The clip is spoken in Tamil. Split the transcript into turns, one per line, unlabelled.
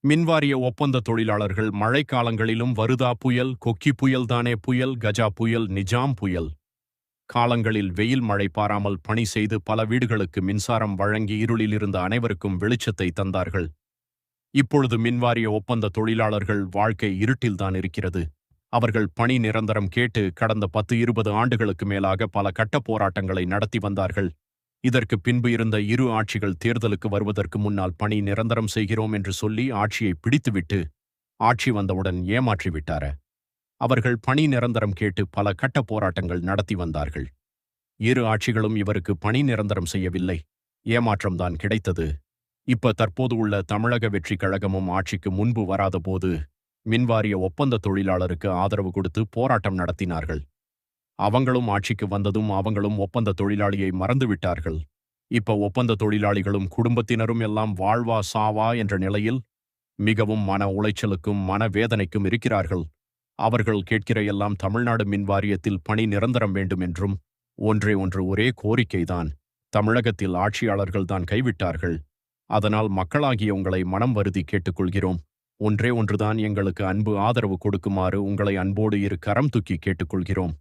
மின்வாரிய ஒப்பந்த தொழிலாளர்கள் மழைக்காலங்களிலும் வருதா புயல், கொக்கி புயல், தானே புயல், கஜா புயல், நிஜாம் புயல் காலங்களில் வெயில் மழை பாராமல் பணி செய்து பல வீடுகளுக்கு மின்சாரம் வழங்கி இருளில் இருந்த அனைவருக்கும் வெளிச்சத்தை தந்தார்கள். இப்பொழுது மின்வாரிய ஒப்பந்த தொழிலாளர்கள் வாழ்க்கை இருட்டில்தான் இருக்கிறது. அவர்கள் பணி நிரந்தரம் கேட்டு கடந்த 10-20 ஆண்டுகளுக்கு மேலாக பல கட்ட போராட்டங்களை நடத்தி வந்தார்கள். இதற்கு பின்பு இருந்த இரு ஆட்சிகள் தேர்தலுக்கு வருவதற்கு முன்னால் பணி நிரந்தரம் செய்கிறோம் என்று சொல்லி ஆட்சியை பிடித்துவிட்டு ஆட்சி வந்தவுடன் ஏமாற்றிவிட்டார. அவர்கள் பணி நிரந்தரம் கேட்டு பல கட்ட போராட்டங்கள் நடத்தி வந்தார்கள். இரு ஆட்சிகளும் இவருக்கு பணி நிரந்தரம் செய்யவில்லை. ஏமாற்றம்தான் கிடைத்தது. தற்போது உள்ள தமிழக வெற்றி கழகமும் ஆட்சிக்கு முன்பு வராத போது மின்வாரிய ஒப்பந்த தொழிலாளருக்கு ஆதரவு கொடுத்து போராட்டம் நடத்தினார்கள். அவங்களும் ஆட்சிக்கு வந்ததும் அவங்களும் ஒப்பந்த தொழிலாளியை மறந்துவிட்டார்கள். ஒப்பந்த தொழிலாளிகளும் குடும்பத்தினரும் எல்லாம் வாழ்வா சாவா என்ற நிலையில் மிகவும் மன உளைச்சலுக்கும் மனவேதனைக்கும் இருக்கிறார்கள். அவர்கள் கேட்கிற எல்லாம் தமிழ்நாடு மின்வாரியத்தில் பணி நிரந்தரம் வேண்டும் என்றும் ஒரே கோரிக்கைதான். தமிழகத்தில் ஆட்சியாளர்கள் தான் கைவிட்டார்கள். அதனால் மக்களாகிய உங்களை மனம் வருதி கேட்டுக்கொள்கிறோம். ஒன்றுதான் எங்களுக்கு அன்பு ஆதரவு கொடுக்குமாறு உங்களை அன்போடு இரு கரம் தூக்கி கேட்டுக்கொள்கிறோம்.